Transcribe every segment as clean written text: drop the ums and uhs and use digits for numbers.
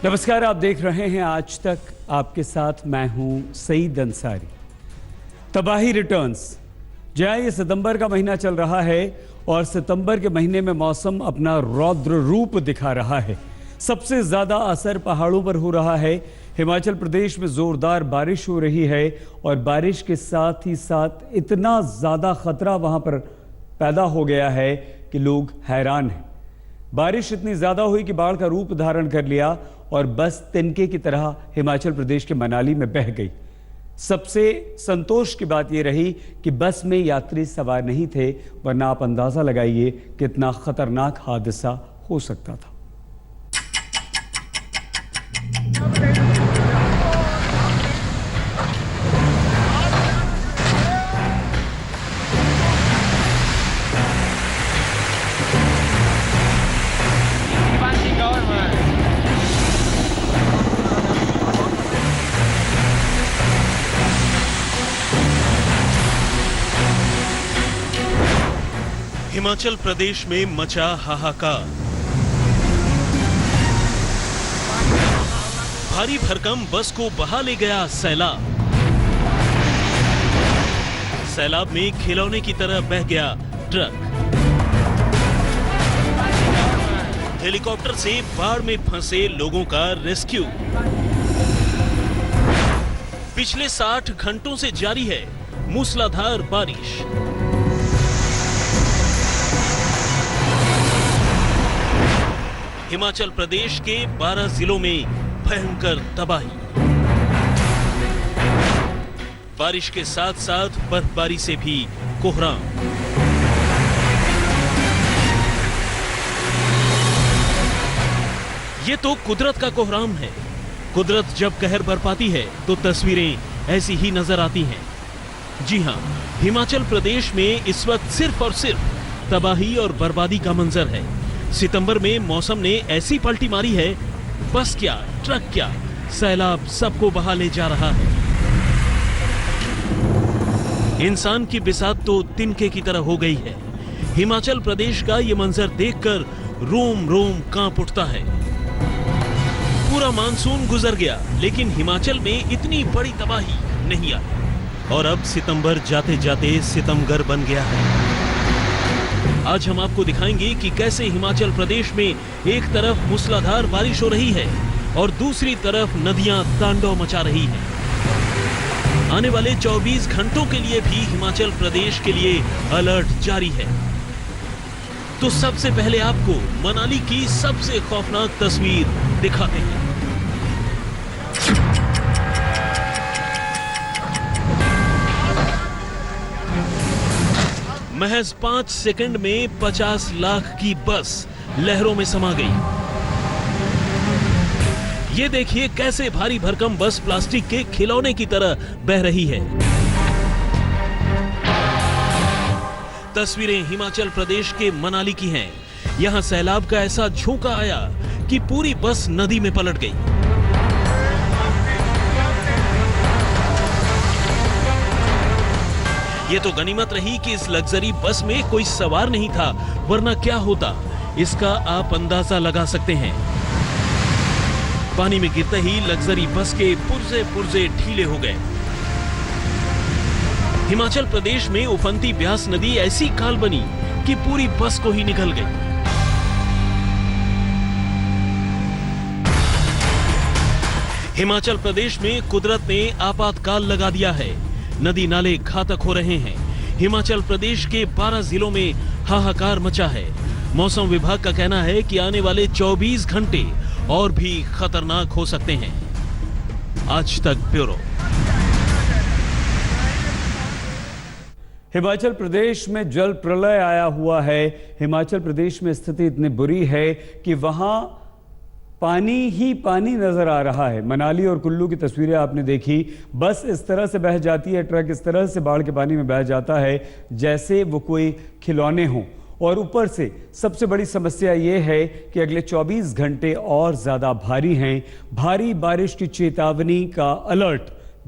नमस्कार, आप देख रहे हैं आज तक। आपके साथ मैं हूं सईद अंसारी। तबाही रिटर्न्स। जहाँ ये सितंबर का महीना चल रहा है और सितंबर के महीने में मौसम अपना रौद्र रूप दिखा रहा है। सबसे ज्यादा असर पहाड़ों पर हो रहा है। हिमाचल प्रदेश में जोरदार बारिश हो रही है और बारिश के साथ ही साथ इतना ज्यादा खतरा वहां पर पैदा हो गया है कि लोग हैरान हैं। बारिश इतनी ज्यादा हुई कि बाढ़ का रूप धारण कर लिया और बस तिनके की तरह हिमाचल प्रदेश के मनाली में बह गई। सबसे संतोष की बात यह रही कि बस में यात्री सवार नहीं थे, वरना आप अंदाजा लगाइए कितना खतरनाक हादसा हो सकता था। हिमाचल प्रदेश में मचा हाहाकार। भारी भरकम बस को बहा ले गया सैलाब। सैलाब में खिलौने की तरह बह गया ट्रक। हेलीकॉप्टर से बाढ़ में फंसे लोगों का रेस्क्यू। पिछले 60 घंटों से जारी है मूसलाधार बारिश। हिमाचल प्रदेश के 12 जिलों में भयंकर तबाही। बारिश के साथ साथ बर्फबारी से भी कोहराम। ये तो कुदरत का कोहराम है। कुदरत जब कहर बरपाती है तो तस्वीरें ऐसी ही नजर आती हैं। जी हां, हिमाचल प्रदेश में इस वक्त सिर्फ और सिर्फ तबाही और बर्बादी का मंजर है। सितंबर में मौसम ने ऐसी पलटी मारी है, बस क्या ट्रक क्या, सैलाब सबको बहा ले जा रहा है। इंसान की बिसात तो तिनके की तरह हो गई है। हिमाचल प्रदेश का ये मंजर देखकर रोम रोम कांप उठता है। पूरा मानसून गुजर गया, लेकिन हिमाचल में इतनी बड़ी तबाही नहीं आई और अब सितंबर जाते जाते सितमगर बन गया है। आज हम आपको दिखाएंगे कि कैसे हिमाचल प्रदेश में एक तरफ मूसलाधार बारिश हो रही है और दूसरी तरफ नदियां तांडव मचा रही हैं। आने वाले 24 घंटों के लिए भी हिमाचल प्रदेश के लिए अलर्ट जारी है। तो सबसे पहले आपको मनाली की सबसे खौफनाक तस्वीर दिखाते हैं। महज 5 सेकंड में 50 लाख की बस लहरों में समा गई। ये देखिए कैसे भारी भरकम बस प्लास्टिक के खिलौने की तरह बह रही है। तस्वीरें हिमाचल प्रदेश के मनाली की हैं। यहां सैलाब का ऐसा झोंका आया कि पूरी बस नदी में पलट गई। ये तो गनीमत रही कि इस लग्जरी बस में कोई सवार नहीं था, वरना क्या होता इसका आप अंदाजा लगा सकते हैं। पानी में गिरते ही लग्जरी बस के पुर्जे पुर्जे ढीले हो गए। हिमाचल प्रदेश में उफनती ब्यास नदी ऐसी काल बनी कि पूरी बस को ही निगल गई। हिमाचल प्रदेश में कुदरत ने आपातकाल लगा दिया है। नदी नाले घातक हो रहे हैं। हिमाचल प्रदेश के 12 जिलों में हाहाकार मचा है। मौसम विभाग का कहना है कि आने वाले 24 घंटे और भी खतरनाक हो सकते हैं। आज तक ब्यूरो। हिमाचल प्रदेश में जल प्रलय आया हुआ है। हिमाचल प्रदेश में स्थिति इतनी बुरी है कि वहां पानी ही पानी नजर आ रहा है। मनाली और कुल्लू की तस्वीरें आपने देखी। बस इस तरह से बह जाती है, ट्रक इस तरह से बाढ़ के पानी में बह जाता है जैसे वो कोई खिलौने हों। और ऊपर से सबसे बड़ी समस्या ये है कि अगले 24 घंटे और ज्यादा भारी हैं। भारी बारिश की चेतावनी का अलर्ट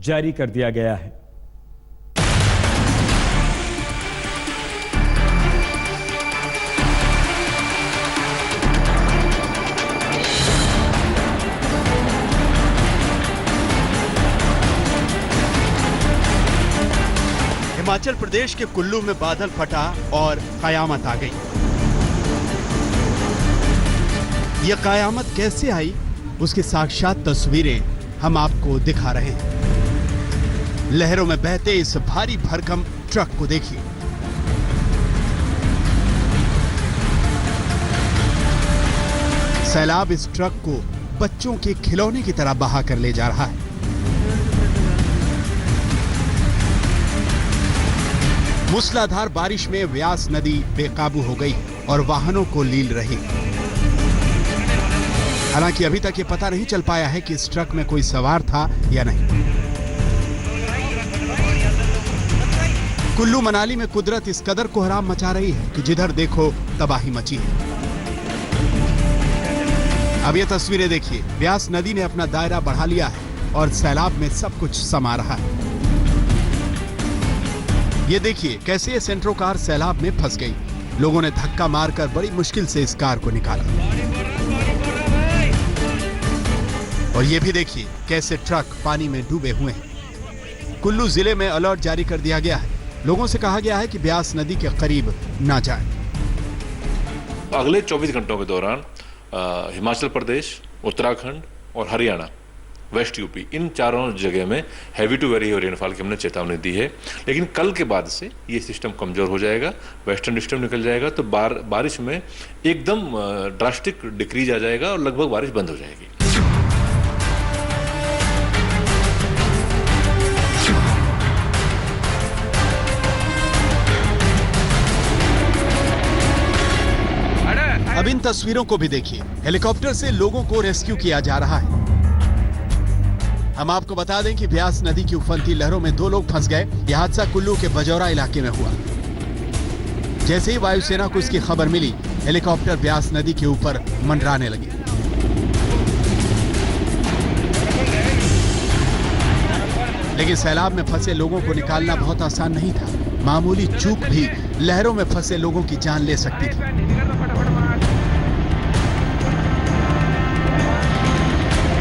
जारी कर दिया गया है। हिमाचल प्रदेश के कुल्लू में बादल फटा और कयामत आ गई। यह कयामत कैसे आई, उसकी साक्षात तस्वीरें हम आपको दिखा रहे हैं। लहरों में बहते इस भारी भरकम ट्रक को देखिए। सैलाब इस ट्रक को बच्चों के खिलौने की तरह बहा कर ले जा रहा है। मूसलाधार बारिश में व्यास नदी बेकाबू हो गई और वाहनों को लील रही। हालांकि अभी तक ये पता नहीं चल पाया है कि इस ट्रक में कोई सवार था या नहीं। कुल्लू मनाली में कुदरत इस कदर कोहराम मचा रही है कि जिधर देखो तबाही मची है। अब ये तस्वीरें देखिए, व्यास नदी ने अपना दायरा बढ़ा लिया है और सैलाब में सब कुछ समा रहा है। ये देखिए कैसे ये सेंट्रो कार सैलाब में फंस गई। लोगों ने धक्का मारकर बड़ी मुश्किल से इस कार को निकाला। और ये भी देखिए कैसे ट्रक पानी में डूबे हुए हैं। कुल्लू जिले में अलर्ट जारी कर दिया गया है। लोगों से कहा गया है कि ब्यास नदी के करीब ना जाएं। अगले 24 घंटों के दौरान हिमाचल प्रदेश, उत्तराखंड और हरियाणा, वेस्ट यूपी, इन चारों जगह में हैवी टू वेरी रेनफॉल की हमने चेतावनी दी है। लेकिन कल के बाद से ये सिस्टम कमजोर हो जाएगा, वेस्टर्न डिस्टर्ब निकल जाएगा, तो बारिश में एकदम ड्रास्टिक डिक्रीज आ जाएगा और लगभग बारिश बंद हो जाएगी। अब इन तस्वीरों को भी देखिए। हेलीकॉप्टर से लोगों को रेस्क्यू किया जा रहा है। हम आपको बता दें कि ब्यास नदी की उफनती लहरों में 2 लोग फंस गए। यह हादसा कुल्लू के बजौरा इलाके में हुआ। जैसे ही वायुसेना को इसकी खबर मिली, हेलीकॉप्टर ब्यास नदी के ऊपर मंडराने लगी। लेकिन सैलाब में फंसे लोगों को निकालना बहुत आसान नहीं था। मामूली चूक भी लहरों में फंसे लोगों की जान ले सकती थी।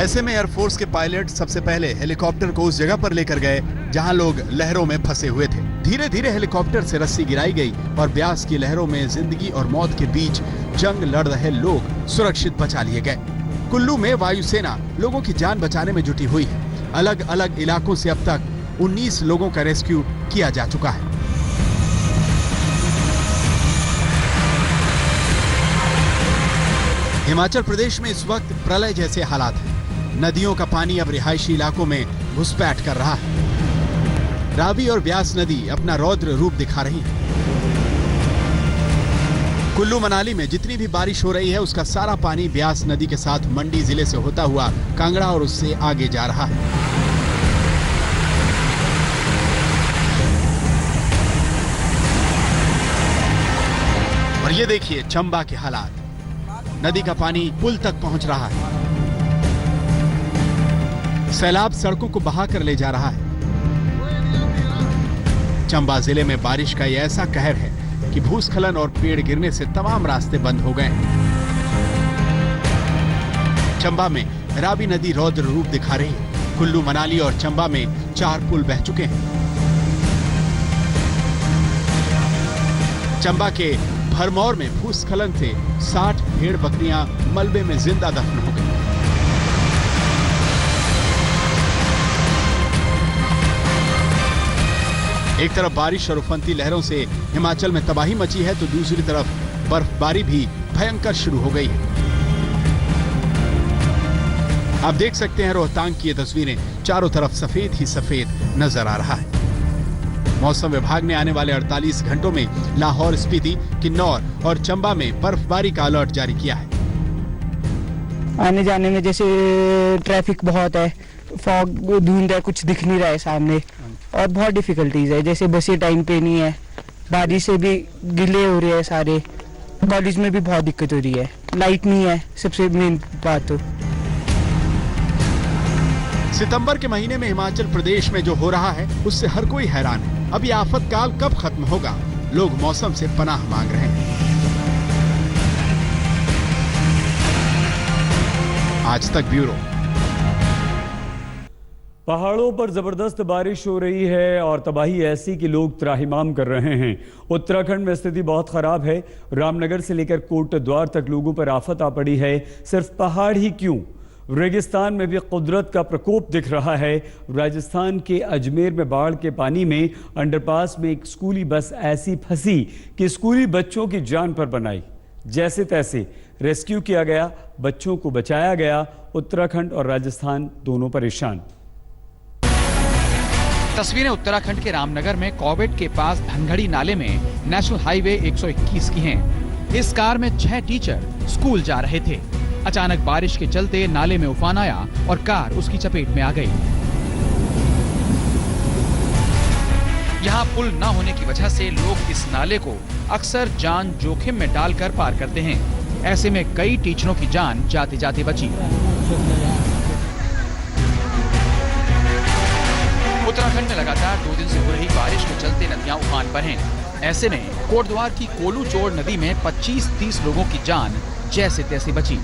ऐसे में एयरफोर्स के पायलट सबसे पहले हेलीकॉप्टर को उस जगह पर लेकर गए जहां लोग लहरों में फंसे हुए थे। धीरे धीरे हेलीकॉप्टर से रस्सी गिराई गई और ब्यास की लहरों में जिंदगी और मौत के बीच जंग लड़ रहे लोग सुरक्षित बचा लिए गए। कुल्लू में वायुसेना लोगों की जान बचाने में जुटी हुई है। अलग अलग इलाकों से अब तक 19 लोगों का रेस्क्यू किया जा चुका है। हिमाचल प्रदेश में इस वक्त प्रलय जैसे हालात हैं। नदियों का पानी अब रिहायशी इलाकों में घुसपैठ कर रहा है। रावी और ब्यास नदी अपना रौद्र रूप दिखा रही है। कुल्लू मनाली में जितनी भी बारिश हो रही है उसका सारा पानी ब्यास नदी के साथ मंडी जिले से होता हुआ कांगड़ा और उससे आगे जा रहा है। और ये देखिए चंबा के हालात। नदी का पानी पुल तक पहुंच रहा है। सैलाब सड़कों को बहा कर ले जा रहा है। चंबा जिले में बारिश का यह ऐसा कहर है कि भूस्खलन और पेड़ गिरने से तमाम रास्ते बंद हो गए। चंबा में रावी नदी रौद्र रूप दिखा रही है। कुल्लू, मनाली और चंबा में 4 पुल बह चुके हैं। चंबा के भरमौर में भूस्खलन से 60 भेड़ बकरियां मलबे में जिंदा दफन हो गई। एक तरफ बारिश और उफनती लहरों से हिमाचल में तबाही मची है तो दूसरी तरफ बर्फबारी भी भयंकर शुरू हो गई है। आप देख सकते हैं रोहतांग की ये तस्वीरें। चारों तरफ सफेद ही सफेद नजर आ रहा है। मौसम विभाग ने आने वाले 48 घंटों में लाहौर, स्पीति, किन्नौर और चंबा में बर्फबारी का अलर्ट जारी किया है। आने जाने में जैसे ट्रैफिक बहुत है, फॉग, धुंध है, कुछ दिख नहीं रहा है सामने और बहुत डिफिकल्टीज है। जैसे बसें टाइम पे नहीं है, बारिश से भी गिले हो रहे हैं सारे। कॉलेज में भी बहुत दिक्कत हो रही है, लाइट नहीं है, सबसे मेन बात तो। सितंबर के महीने में हिमाचल प्रदेश में जो हो रहा है उससे हर कोई हैरान है। अब ये आफत काल कब खत्म होगा? लोग मौसम से पनाह मांग रहे हैं। आज तक ब्यूरो। पहाड़ों पर जबरदस्त बारिश हो रही है और तबाही ऐसी कि लोग त्राहिमाम कर रहे हैं। उत्तराखंड में स्थिति बहुत खराब है। रामनगर से लेकर कोटद्वार तक लोगों पर आफत आ पड़ी है। सिर्फ पहाड़ ही क्यों, रेगिस्तान में भी कुदरत का प्रकोप दिख रहा है। राजस्थान के अजमेर में बाढ़ के पानी में अंडरपास में एक स्कूली बस ऐसी फंसी कि स्कूली बच्चों की जान पर बनाई। जैसे तैसे रेस्क्यू किया गया, बच्चों को बचाया गया। उत्तराखंड और राजस्थान दोनों परेशान। तस्वीरें उत्तराखंड के रामनगर में कॉबेट के पास धनगढ़ी नाले में नेशनल हाईवे 121 की हैं। इस कार में 6 टीचर स्कूल जा रहे थे। अचानक बारिश के चलते नाले में उफान आया और कार उसकी चपेट में आ गई। यहाँ पुल न होने की वजह से लोग इस नाले को अक्सर जान जोखिम में डालकर पार करते हैं। ऐसे में कई टीचरों की जान जाते जाते बची। उत्तराखंड में लगातार 2 दिन से हो रही बारिश के चलते नदियां उफान पर हैं। ऐसे में कोटद्वार की कोलू चोड़ नदी में 25-30 लोगों की जान जैसे तैसे बची।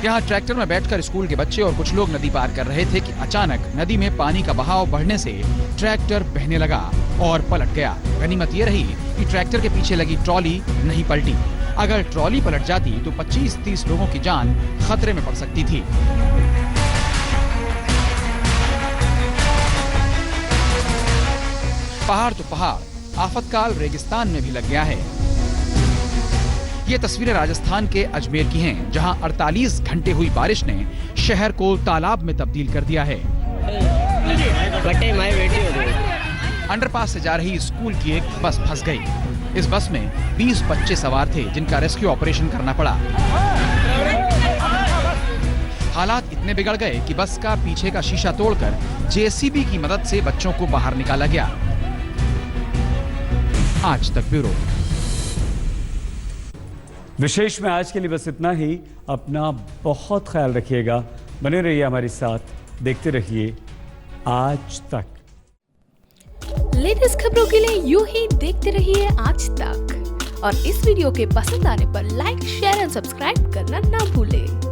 यहाँ ट्रैक्टर में बैठकर स्कूल के बच्चे और कुछ लोग नदी पार कर रहे थे कि अचानक नदी में पानी का बहाव बढ़ने से ट्रैक्टर बहने लगा और पलट गया। गनीमत ये रही कि ट्रैक्टर के पीछे लगी ट्रॉली नहीं पलटी। अगर ट्रॉली पलट जाती तो 25-30 लोगों की जान खतरे में पड़ सकती थी। पहाड़ तो पहाड़, आफतकाल रेगिस्तान में भी लग गया है। ये तस्वीरें राजस्थान के अजमेर की हैं, जहां 48 घंटे हुई बारिश ने शहर को तालाब में तब्दील कर दिया है। अंडरपास से जा रही स्कूल की एक बस फंस गई। इस बस में 20 बच्चे सवार थे, जिनका रेस्क्यू ऑपरेशन करना पड़ा। हालात इतने बिगड़ गए कि बस का पीछे का शीशा तोड़कर जेसीबी की मदद से बच्चों को बाहर निकाला गया। आज तक ब्यूरो। विशेष में आज के लिए बस इतना ही। अपना बहुत ख्याल रखिएगा। बने रहिए हमारे साथ, देखते रहिए आज तक। लेटेस्ट खबरों के लिए यूं ही देखते रहिए आज तक और इस वीडियो के पसंद आने पर लाइक, शेयर एंड सब्सक्राइब करना ना भूलें।